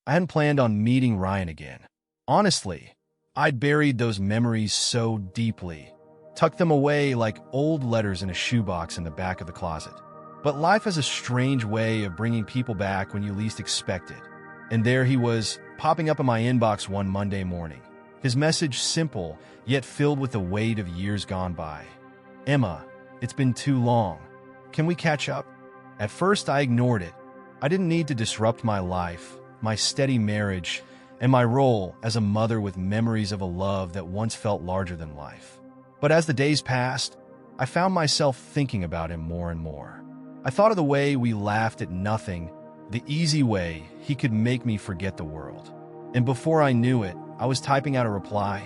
I hadn't planned on meeting Ryan again. Honestly, I'd buried those memories so deeply, tucked them away like old letters in a shoebox in the back of the closet. But life has a strange way of bringing people back when you least expect it. And there he was, popping up in my inbox one Monday morning. His message simple, yet filled with the weight of years gone by. "Emma, it's been too long. Can we catch up?" At first, I ignored it. I didn't need to disrupt my life, my steady marriage, and my role as a mother with memories of a love that once felt larger than life. But as the days passed, I found myself thinking about him more and more. I thought of the way we laughed at nothing, the easy way he could make me forget the world. And before I knew it, I was typing out a reply.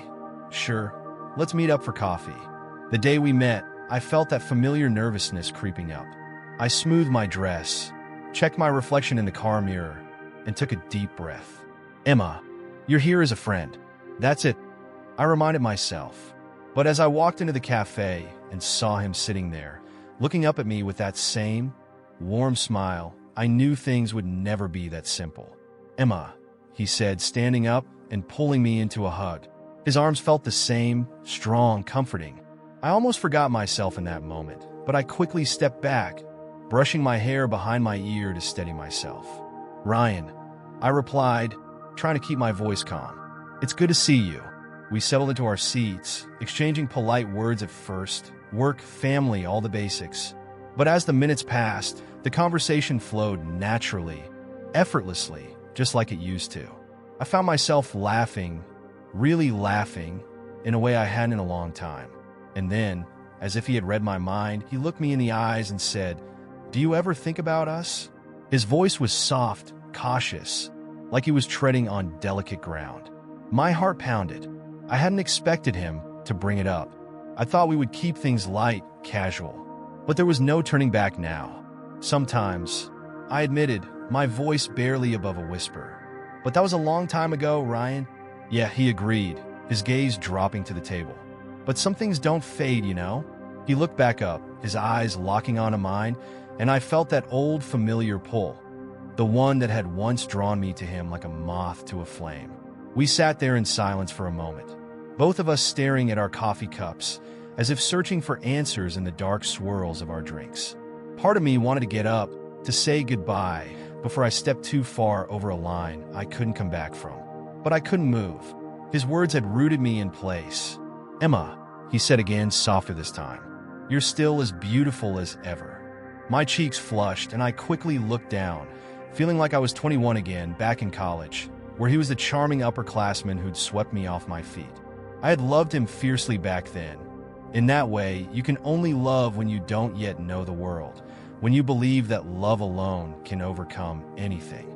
"Sure, let's meet up for coffee." The day we met, I felt that familiar nervousness creeping up. I smoothed my dress, checked my reflection in the car mirror, and took a deep breath. "Emma, you're here as a friend. That's it," I reminded myself. But as I walked into the cafe and saw him sitting there, looking up at me with that same warm smile, I knew things would never be that simple. "Emma," he said, standing up and pulling me into a hug. His arms felt the same, strong, comforting. I almost forgot myself in that moment, but I quickly stepped back, brushing my hair behind my ear to steady myself. "Ryan," I replied, trying to keep my voice calm. "It's good to see you." We settled into our seats, exchanging polite words at first, work, family, all the basics. But as the minutes passed, the conversation flowed naturally, effortlessly, just like it used to. I found myself laughing, really laughing, in a way I hadn't in a long time. And then, as if he had read my mind, he looked me in the eyes and said, "Do you ever think about us?" His voice was soft, cautious, like he was treading on delicate ground. My heart pounded. I hadn't expected him to bring it up. I thought we would keep things light, casual. But there was no turning back now. Sometimes, I admitted, my voice barely above a whisper. "But that was a long time ago, Ryan." "Yeah," he agreed, his gaze dropping to the table. "But some things don't fade, you know?" He looked back up, his eyes locking onto mine, and I felt that old familiar pull, the one that had once drawn me to him like a moth to a flame. We sat there in silence for a moment, both of us staring at our coffee cups, as if searching for answers in the dark swirls of our drinks. Part of me wanted to get up, to say goodbye, before I stepped too far over a line I couldn't come back from. But I couldn't move. His words had rooted me in place. "Emma," he said again, softer this time, "you're still as beautiful as ever." My cheeks flushed, and I quickly looked down, feeling like I was 21 again, back in college, where he was the charming upperclassman who'd swept me off my feet. I had loved him fiercely back then. In that way, you can only love when you don't yet know the world, when you believe that love alone can overcome anything.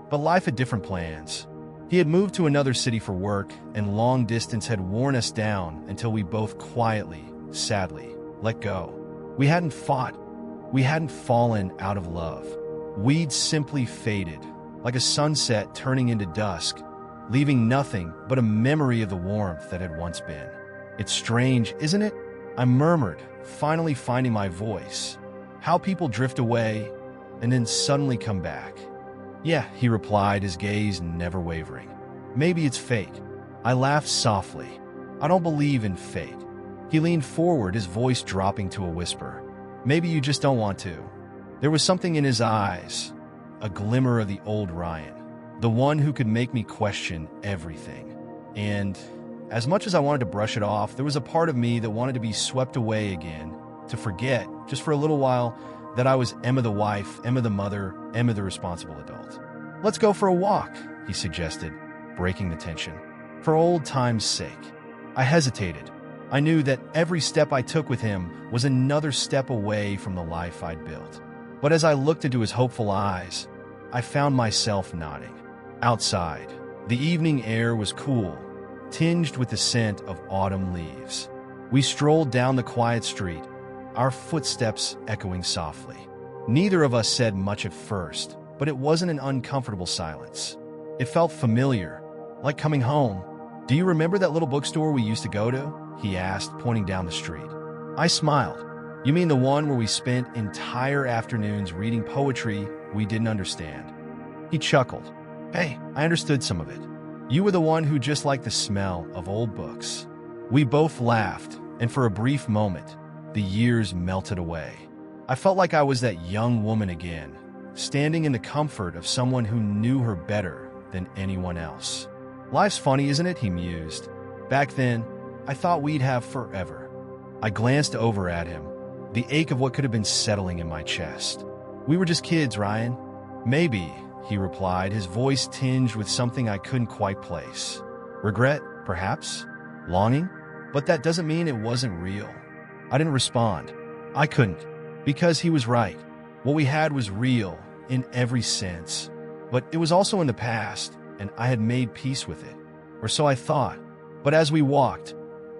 But life had different plans. He had moved to another city for work, and long distance had worn us down until we both quietly, sadly, let go. We hadn't fought. We hadn't fallen out of love. We'd simply faded, like a sunset turning into dusk, leaving nothing but a memory of the warmth that had once been. "It's strange, isn't it?" I murmured, finally finding my voice. "How people drift away and then suddenly come back." "Yeah," he replied, his gaze never wavering. "Maybe it's fate." I laughed softly. "I don't believe in fate." He leaned forward, his voice dropping to a whisper. "Maybe you just don't want to." There was something in his eyes, a glimmer of the old Ryan, the one who could make me question everything. And as much as I wanted to brush it off, there was a part of me that wanted to be swept away again, to forget, just for a little while, that I was Emma the wife, Emma the mother, Emma the responsible adult. "Let's go for a walk," he suggested, breaking the tension. For old time's sake. I hesitated. I knew that every step I took with him was another step away from the life I'd built. But as I looked into his hopeful eyes, I found myself nodding. Outside, the evening air was cool, tinged with the scent of autumn leaves. We strolled down the quiet street, our footsteps echoing softly. Neither of us said much at first, but it wasn't an uncomfortable silence. It felt familiar, like coming home. "Do you remember that little bookstore we used to go to?" he asked, pointing down the street. I smiled. "You mean the one where we spent entire afternoons reading poetry we didn't understand?" He chuckled. Hey, I understood some of it. You were the one who just liked the smell of old books. We both laughed, and for a brief moment, the years melted away. I felt like I was that young woman again, standing in the comfort of someone who knew her better than anyone else. Life's funny, isn't it? He mused. Back then, I thought we'd have forever. I glanced over at him, the ache of what could have been settling in my chest. We were just kids, Ryan. Maybe, he replied, his voice tinged with something I couldn't quite place. Regret, perhaps? Longing? But that doesn't mean it wasn't real. I didn't respond. I couldn't, because he was right. What we had was real in every sense, but it was also in the past, and I had made peace with it, or so I thought. But as we walked,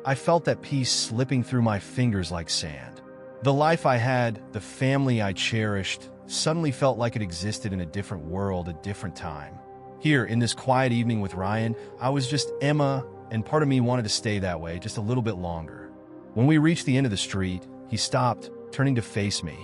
I felt that peace slipping through my fingers like sand. The life I had, the family I cherished, suddenly felt like it existed in a different world, a different time. Here, in this quiet evening with Ryan, I was just Emma, and part of me wanted to stay that way just a little bit longer. When we reached the end of the street, he stopped, turning to face me.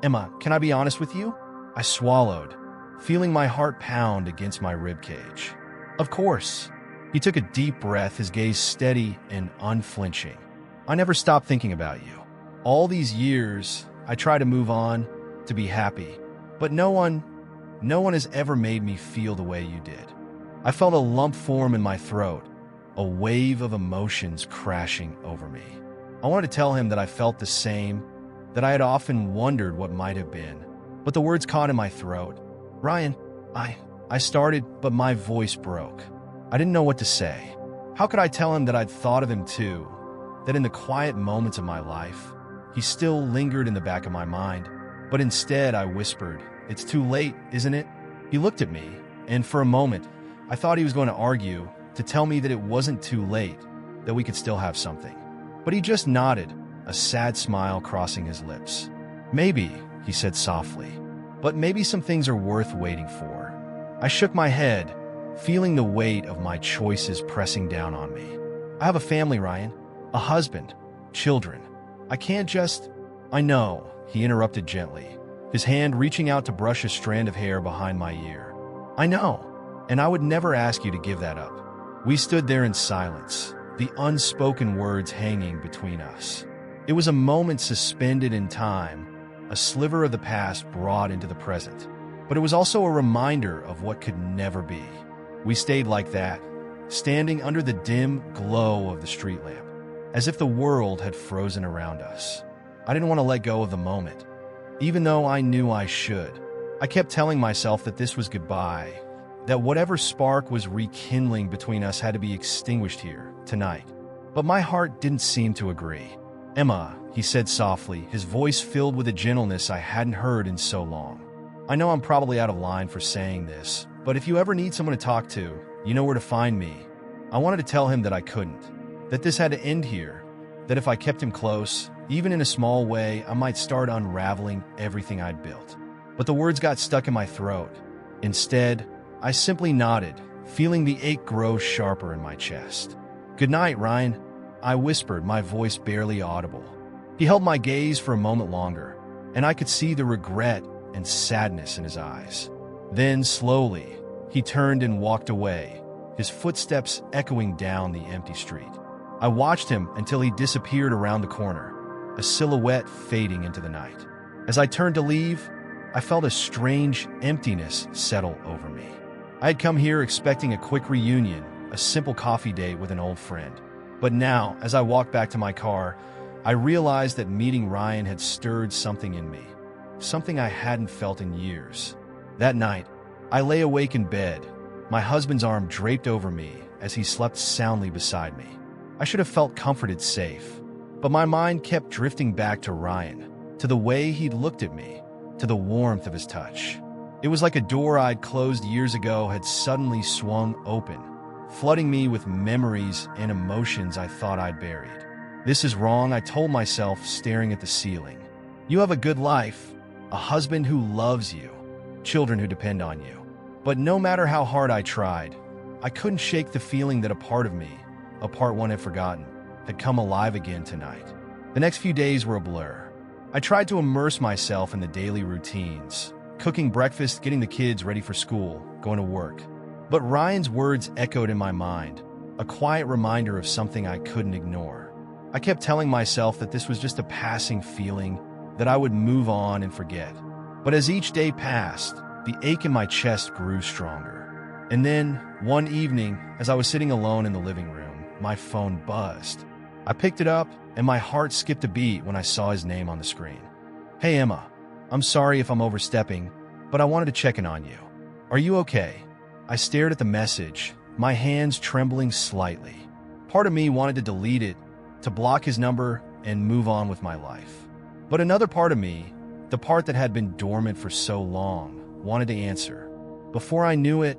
Emma, can I be honest with you? I swallowed, feeling my heart pound against my ribcage. Of course. He took a deep breath, his gaze steady and unflinching. I never stopped thinking about you. All these years, I tried to move on, to be happy, but no one has ever made me feel the way you did. I felt a lump form in my throat, a wave of emotions crashing over me. I wanted to tell him that I felt the same, that I had often wondered what might have been, but the words caught in my throat. Ryan, I started, but my voice broke. I didn't know what to say. How could I tell him that I'd thought of him too, that in the quiet moments of my life, he still lingered in the back of my mind? But instead, I whispered, "It's too late, isn't it?" He looked at me, and for a moment, I thought he was going to argue, to tell me that it wasn't too late, that we could still have something. But he just nodded, a sad smile crossing his lips. Maybe, he said softly, but maybe some things are worth waiting for. I shook my head, feeling the weight of my choices pressing down on me. I have a family, Ryan, a husband, children. I can't just... I know, he interrupted gently, his hand reaching out to brush a strand of hair behind my ear. I know, and I would never ask you to give that up. We stood there in silence, the unspoken words hanging between us. It was a moment suspended in time, a sliver of the past brought into the present. But it was also a reminder of what could never be. We stayed like that, standing under the dim glow of the street lamp, as if the world had frozen around us. I didn't want to let go of the moment, even though I knew I should. I kept telling myself that this was goodbye, that whatever spark was rekindling between us had to be extinguished here, tonight. But my heart didn't seem to agree. Emma, he said softly, his voice filled with a gentleness I hadn't heard in so long. I know I'm probably out of line for saying this, but if you ever need someone to talk to, you know where to find me. I wanted to tell him that I couldn't, that this had to end here, that if I kept him close, even in a small way, I might start unraveling everything I'd built. But the words got stuck in my throat. Instead, I simply nodded, feeling the ache grow sharper in my chest. Good night, Ryan, I whispered, my voice barely audible. He held my gaze for a moment longer, and I could see the regret and sadness in his eyes. Then, slowly, he turned and walked away, his footsteps echoing down the empty street. I watched him until he disappeared around the corner, a silhouette fading into the night. As I turned to leave, I felt a strange emptiness settle over me. I had come here expecting a quick reunion, a simple coffee date with an old friend. But now, as I walked back to my car, I realized that meeting Ryan had stirred something in me, something I hadn't felt in years. That night, I lay awake in bed, my husband's arm draped over me as he slept soundly beside me. I should have felt comforted, safe, but my mind kept drifting back to Ryan, to the way he'd looked at me, to the warmth of his touch. It was like a door I'd closed years ago had suddenly swung open, flooding me with memories and emotions I thought I'd buried. This is wrong, I told myself, staring at the ceiling. You have a good life, a husband who loves you, children who depend on you. But no matter how hard I tried, I couldn't shake the feeling that a part of me, a part one had forgotten, had come alive again tonight. The next few days were a blur. I tried to immerse myself in the daily routines, cooking breakfast, getting the kids ready for school, going to work. But Ryan's words echoed in my mind, a quiet reminder of something I couldn't ignore. I kept telling myself that this was just a passing feeling, that I would move on and forget. But as each day passed, the ache in my chest grew stronger. And then, one evening, as I was sitting alone in the living room, my phone buzzed. I picked it up, and my heart skipped a beat when I saw his name on the screen. "Hey Emma, I'm sorry if I'm overstepping, but I wanted to check in on you. Are you okay?" I stared at the message, my hands trembling slightly. Part of me wanted to delete it, to block his number, and move on with my life. But another part of me, the part that had been dormant for so long, wanted to answer. Before I knew it,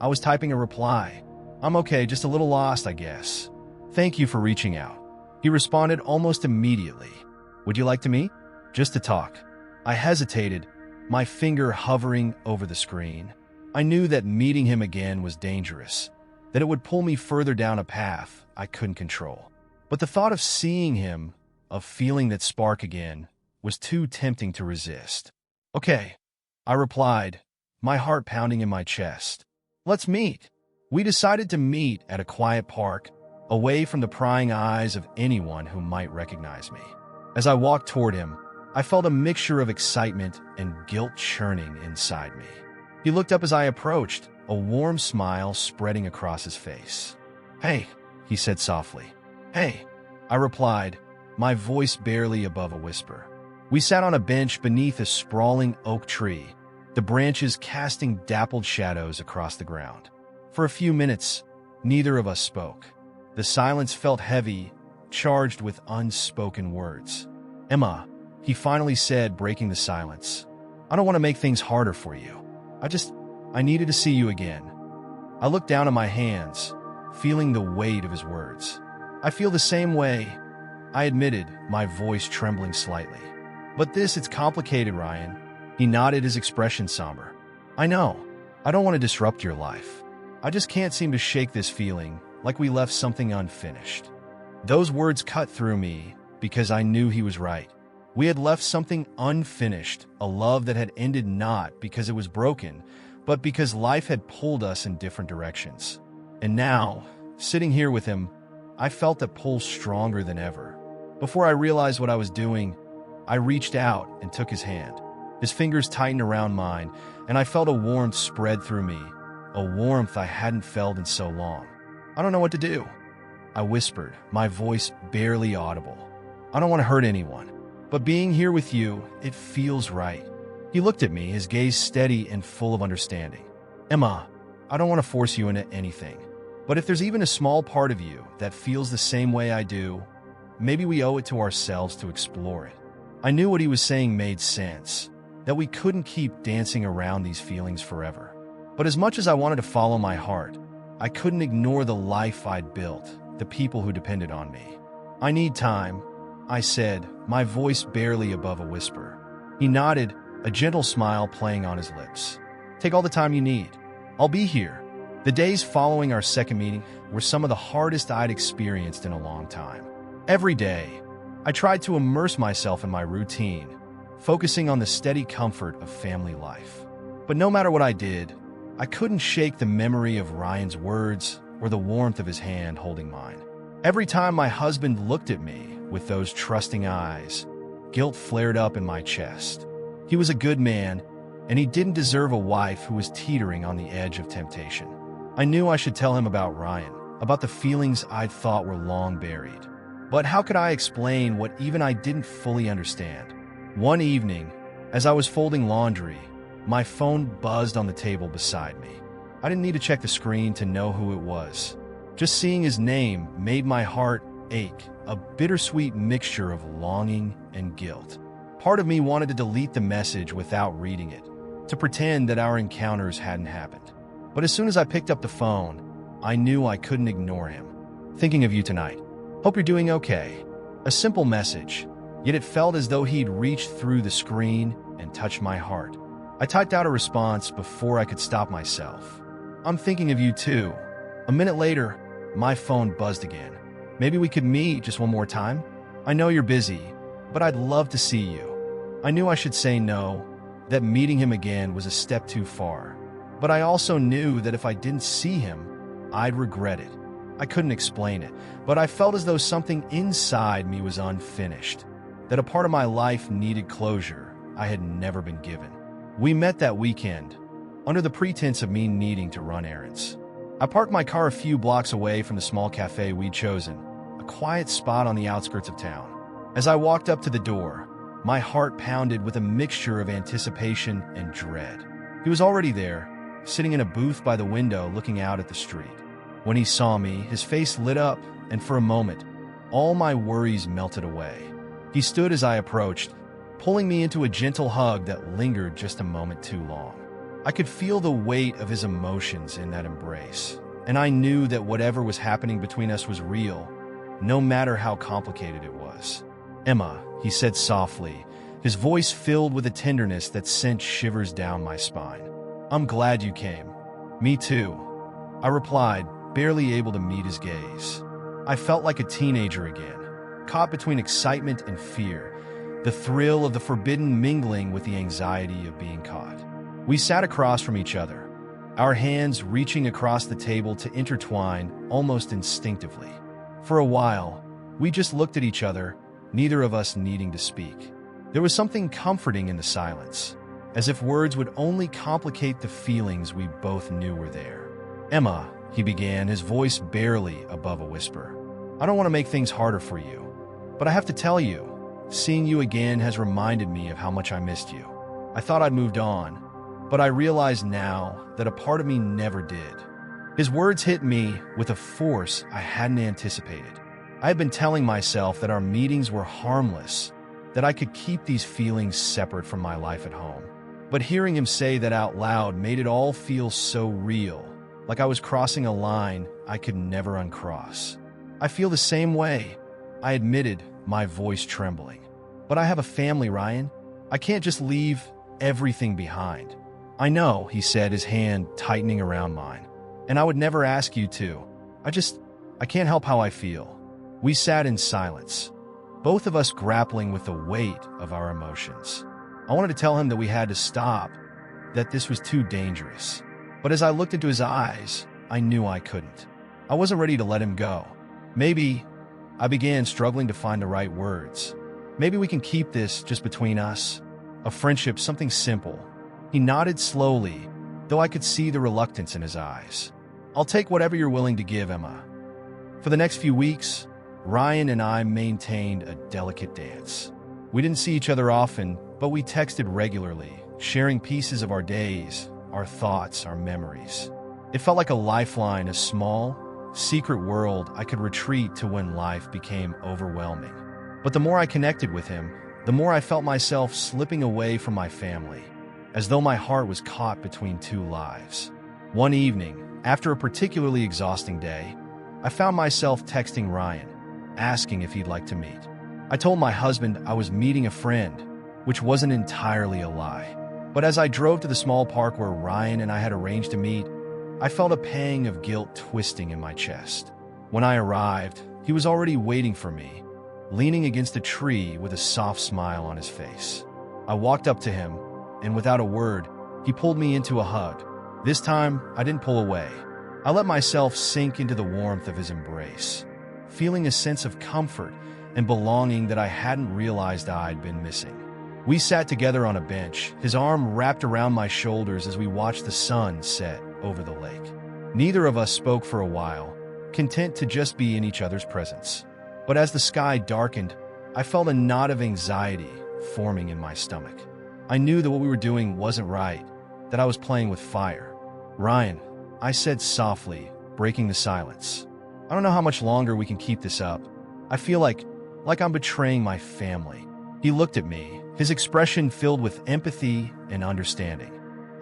I was typing a reply. "I'm okay, just a little lost, I guess. Thank you for reaching out." He responded almost immediately. "Would you like to meet?" "Just to talk." I hesitated, my finger hovering over the screen. I knew that meeting him again was dangerous, that it would pull me further down a path I couldn't control. But the thought of seeing him, of feeling that spark again, was too tempting to resist. "Okay," I replied, my heart pounding in my chest. "Let's meet." We decided to meet at a quiet park, away from the prying eyes of anyone who might recognize me. As I walked toward him, I felt a mixture of excitement and guilt churning inside me. He looked up as I approached, a warm smile spreading across his face. "Hey," he said softly. "Hey," I replied, my voice barely above a whisper. We sat on a bench beneath a sprawling oak tree, the branches casting dappled shadows across the ground. For a few minutes, neither of us spoke. The silence felt heavy, charged with unspoken words. "Emma," he finally said, breaking the silence, "I don't want to make things harder for you. I needed to see you again." I looked down at my hands, feeling the weight of his words. "I feel the same way," I admitted, my voice trembling slightly. "But it's complicated, Ryan." He nodded, his expression somber. "I know. I don't want to disrupt your life. I just can't seem to shake this feeling, like we left something unfinished." Those words cut through me because I knew he was right. We had left something unfinished, a love that had ended not because it was broken, but because life had pulled us in different directions. And now, sitting here with him, I felt that pull stronger than ever. Before I realized what I was doing, I reached out and took his hand. His fingers tightened around mine, and I felt a warmth spread through me, a warmth I hadn't felt in so long. "I don't know what to do," I whispered, my voice barely audible. "I don't want to hurt anyone, but being here with you, it feels right." He looked at me, his gaze steady and full of understanding. "Emma, I don't want to force you into anything, but if there's even a small part of you that feels the same way I do, maybe we owe it to ourselves to explore it." I knew what he was saying made sense, that we couldn't keep dancing around these feelings forever. But as much as I wanted to follow my heart, I couldn't ignore the life I'd built, the people who depended on me. "I need time," I said, my voice barely above a whisper. He nodded, a gentle smile playing on his lips. "Take all the time you need. I'll be here." The days following our second meeting were some of the hardest I'd experienced in a long time. Every day, I tried to immerse myself in my routine, focusing on the steady comfort of family life. But no matter what I did, I couldn't shake the memory of Ryan's words or the warmth of his hand holding mine. Every time my husband looked at me with those trusting eyes, guilt flared up in my chest. He was a good man, and he didn't deserve a wife who was teetering on the edge of temptation. I knew I should tell him about Ryan, about the feelings I'd thought were long buried. But how could I explain what even I didn't fully understand? One evening, as I was folding laundry, my phone buzzed on the table beside me. I didn't need to check the screen to know who it was. Just seeing his name made my heart ache, a bittersweet mixture of longing and guilt. Part of me wanted to delete the message without reading it, to pretend that our encounters hadn't happened. But as soon as I picked up the phone, I knew I couldn't ignore him. "Thinking of you tonight. Hope you're doing okay." A simple message, yet it felt as though he'd reached through the screen and touched my heart. I typed out a response before I could stop myself. "I'm thinking of you too." A minute later, my phone buzzed again. "Maybe we could meet just one more time? I know you're busy, but I'd love to see you." I knew I should say no, that meeting him again was a step too far. But I also knew that if I didn't see him, I'd regret it. I couldn't explain it, but I felt as though something inside me was unfinished, that a part of my life needed closure I had never been given. We met that weekend, under the pretense of me needing to run errands. I parked my car a few blocks away from the small cafe we'd chosen, a quiet spot on the outskirts of town. As I walked up to the door, my heart pounded with a mixture of anticipation and dread. He was already there, sitting in a booth by the window looking out at the street. When he saw me, his face lit up, and for a moment, all my worries melted away. He stood as I approached, pulling me into a gentle hug that lingered just a moment too long. I could feel the weight of his emotions in that embrace, and I knew that whatever was happening between us was real, no matter how complicated it was. "Emma," he said softly, his voice filled with a tenderness that sent shivers down my spine. "I'm glad you came." "Me too," I replied, barely able to meet his gaze. I felt like a teenager again, caught between excitement and fear, the thrill of the forbidden mingling with the anxiety of being caught. We sat across from each other, our hands reaching across the table to intertwine almost instinctively. For a while, we just looked at each other, neither of us needing to speak. There was something comforting in the silence, as if words would only complicate the feelings we both knew were there. "Emma," he began, his voice barely above a whisper, "I don't want to make things harder for you, but I have to tell you, seeing you again has reminded me of how much I missed you. I thought I'd moved on, but I realize now that a part of me never did." His words hit me with a force I hadn't anticipated. I had been telling myself that our meetings were harmless, that I could keep these feelings separate from my life at home. But hearing him say that out loud made it all feel so real, like I was crossing a line I could never uncross. "I feel the same way," I admitted, my voice trembling. "But I have a family, Ryan. I can't just leave everything behind." "I know," he said, his hand tightening around mine. "And I would never ask you to. I can't help how I feel." We sat in silence, both of us grappling with the weight of our emotions. I wanted to tell him that we had to stop, that this was too dangerous. But as I looked into his eyes, I knew I couldn't. I wasn't ready to let him go. "Maybe," I began, struggling to find the right words, "maybe we can keep this just between us. A friendship, something simple." He nodded slowly, though I could see the reluctance in his eyes. "I'll take whatever you're willing to give, Emma." For the next few weeks, Ryan and I maintained a delicate dance. We didn't see each other often, but we texted regularly, sharing pieces of our days, our thoughts, our memories. It felt like a lifeline, a small, secret world I could retreat to when life became overwhelming. But the more I connected with him, the more I felt myself slipping away from my family, as though my heart was caught between two lives. One evening, after a particularly exhausting day, I found myself texting Ryan, asking if he'd like to meet. I told my husband I was meeting a friend, which wasn't entirely a lie. But as I drove to the small park where Ryan and I had arranged to meet, I felt a pang of guilt twisting in my chest. When I arrived, he was already waiting for me, leaning against a tree with a soft smile on his face. I walked up to him, and without a word, he pulled me into a hug. This time, I didn't pull away. I let myself sink into the warmth of his embrace, feeling a sense of comfort and belonging that I hadn't realized I'd been missing. We sat together on a bench, his arm wrapped around my shoulders as we watched the sun set over the lake. Neither of us spoke for a while, content to just be in each other's presence. But as the sky darkened, I felt a knot of anxiety forming in my stomach. I knew that what we were doing wasn't right, that I was playing with fire. "Ryan," I said softly, breaking the silence, "I don't know how much longer we can keep this up. I feel like I'm betraying my family." He looked at me, his expression filled with empathy and understanding.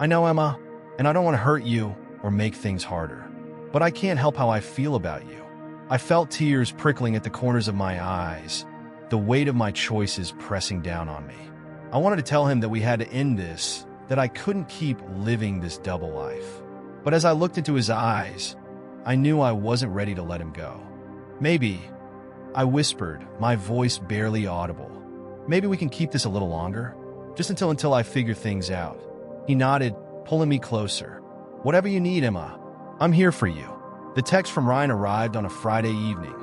"I know, Emma, and I don't want to hurt you or make things harder, but I can't help how I feel about you." I felt tears prickling at the corners of my eyes, the weight of my choices pressing down on me. I wanted to tell him that we had to end this, that I couldn't keep living this double life. But as I looked into his eyes, I knew I wasn't ready to let him go. "Maybe," I whispered, my voice barely audible, "maybe we can keep this a little longer, just until I figure things out." He nodded, pulling me closer. "Whatever you need, Emma. I'm here for you." The text from Ryan arrived on a Friday evening,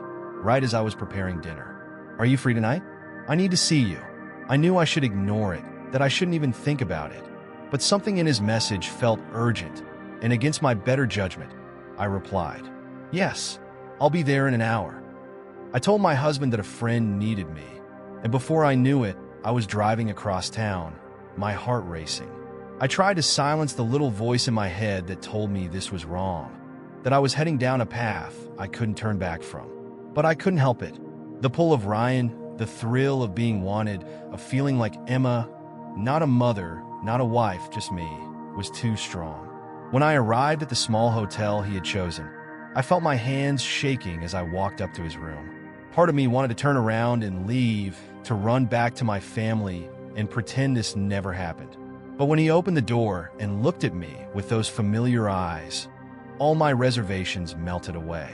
right as I was preparing dinner. "Are you free tonight? I need to see you." I knew I should ignore it, that I shouldn't even think about it. But something in his message felt urgent, and against my better judgment, I replied, "Yes, I'll be there in an hour." I told my husband that a friend needed me, and before I knew it, I was driving across town, my heart racing. I tried to silence the little voice in my head that told me this was wrong, that I was heading down a path I couldn't turn back from. But I couldn't help it. The pull of Ryan, the thrill of being wanted, of feeling like Emma, not a mother, not a wife, just me, was too strong. When I arrived at the small hotel he had chosen, I felt my hands shaking as I walked up to his room. Part of me wanted to turn around and leave, to run back to my family and pretend this never happened. But when he opened the door and looked at me with those familiar eyes, all my reservations melted away.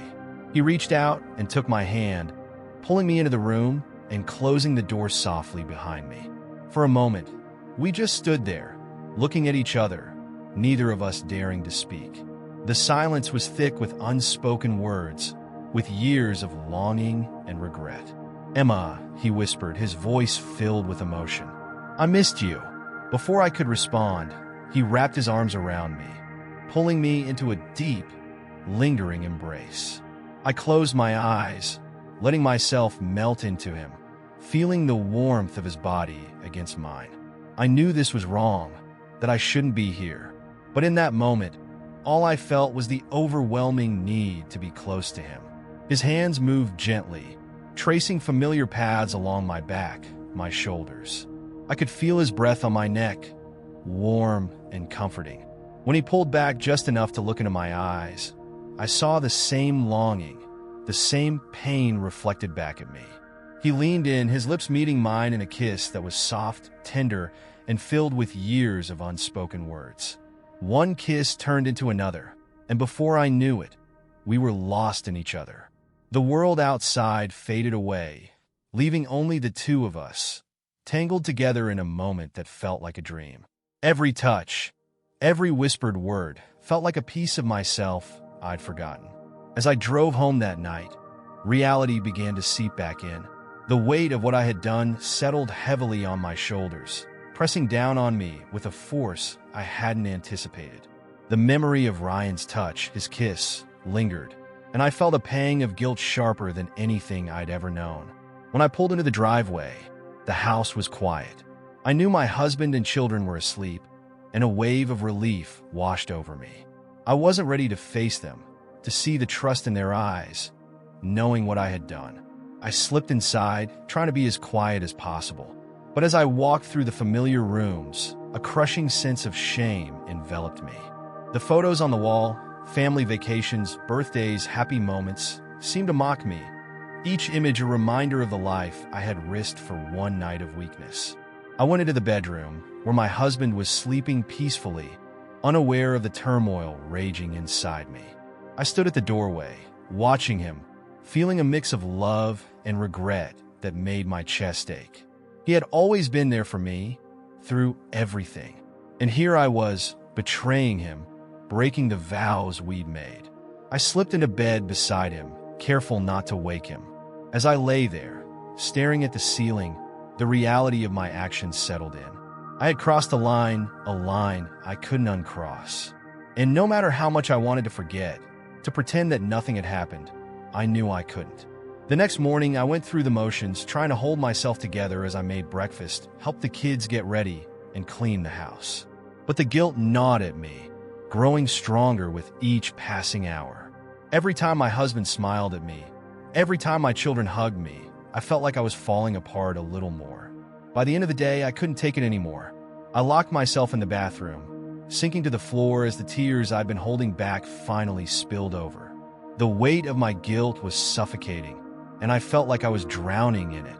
He reached out and took my hand, pulling me into the room and closing the door softly behind me. For a moment, we just stood there, looking at each other, neither of us daring to speak. The silence was thick with unspoken words, with years of longing and regret. "Emma," he whispered, his voice filled with emotion. "I missed you." Before I could respond, he wrapped his arms around me, pulling me into a deep, lingering embrace. I closed my eyes, letting myself melt into him, feeling the warmth of his body against mine. I knew this was wrong, that I shouldn't be here. But in that moment, all I felt was the overwhelming need to be close to him. His hands moved gently, tracing familiar paths along my back, my shoulders. I could feel his breath on my neck, warm and comforting. When he pulled back just enough to look into my eyes, I saw the same longing, the same pain reflected back at me. He leaned in, his lips meeting mine in a kiss that was soft, tender, and filled with years of unspoken words. One kiss turned into another, and before I knew it, we were lost in each other. The world outside faded away, leaving only the two of us, tangled together in a moment that felt like a dream. Every touch, every whispered word felt like a piece of myself I'd forgotten. As I drove home that night, reality began to seep back in. The weight of what I had done settled heavily on my shoulders, pressing down on me with a force I hadn't anticipated. The memory of Ryan's touch, his kiss, lingered, and I felt a pang of guilt sharper than anything I'd ever known. When I pulled into the driveway, the house was quiet. I knew my husband and children were asleep, and a wave of relief washed over me. I wasn't ready to face them, to see the trust in their eyes, knowing what I had done. I slipped inside, trying to be as quiet as possible. But as I walked through the familiar rooms, a crushing sense of shame enveloped me. The photos on the wall, family vacations, birthdays, happy moments, seemed to mock me. Each image a reminder of the life I had risked for one night of weakness. I went into the bedroom, where my husband was sleeping peacefully, unaware of the turmoil raging inside me. I stood at the doorway, watching him, feeling a mix of love and regret that made my chest ache. He had always been there for me, through everything. And here I was, betraying him, breaking the vows we'd made. I slipped into bed beside him, careful not to wake him. As I lay there, staring at the ceiling, the reality of my actions settled in. I had crossed a line I couldn't uncross. And no matter how much I wanted to forget, to pretend that nothing had happened, I knew I couldn't. The next morning, I went through the motions, trying to hold myself together as I made breakfast, helped the kids get ready, and clean the house. But the guilt gnawed at me, growing stronger with each passing hour. Every time my husband smiled at me, every time my children hugged me, I felt like I was falling apart a little more. By the end of the day, I couldn't take it anymore. I locked myself in the bathroom, sinking to the floor as the tears I'd been holding back finally spilled over. The weight of my guilt was suffocating, and I felt like I was drowning in it.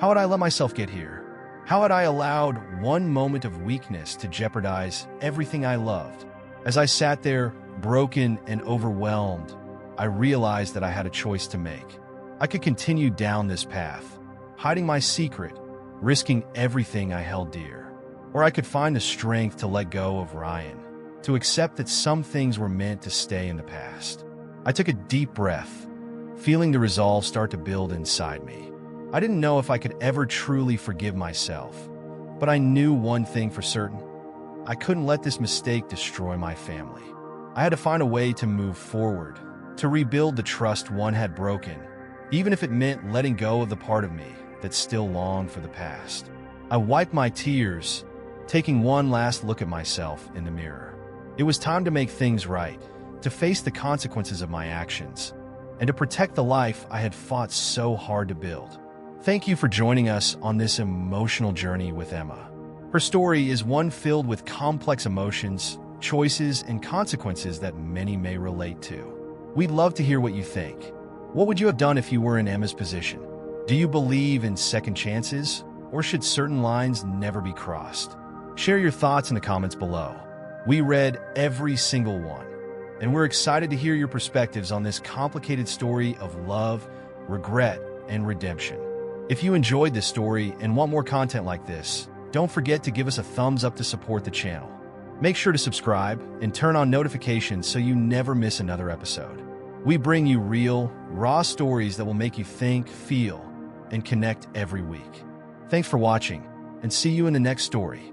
How had I let myself get here? How had I allowed one moment of weakness to jeopardize everything I loved? As I sat there, broken and overwhelmed, I realized that I had a choice to make. I could continue down this path, hiding my secret, risking everything I held dear. Or I could find the strength to let go of Ryan, to accept that some things were meant to stay in the past. I took a deep breath, feeling the resolve start to build inside me. I didn't know if I could ever truly forgive myself, but I knew one thing for certain. I couldn't let this mistake destroy my family. I had to find a way to move forward, to rebuild the trust one had broken, even if it meant letting go of the part of me that still longed for the past. I wiped my tears, taking one last look at myself in the mirror. It was time to make things right, to face the consequences of my actions, and to protect the life I had fought so hard to build. Thank you for joining us on this emotional journey with Emma. Her story is one filled with complex emotions, choices, and consequences that many may relate to. We'd love to hear what you think. What would you have done if you were in Emma's position? Do you believe in second chances, or should certain lines never be crossed? Share your thoughts in the comments below. We read every single one, and we're excited to hear your perspectives on this complicated story of love, regret, and redemption. If you enjoyed this story and want more content like this, don't forget to give us a thumbs up to support the channel. Make sure to subscribe and turn on notifications so you never miss another episode. We bring you real, raw stories that will make you think, feel, and connect every week. Thanks for watching, and see you in the next story.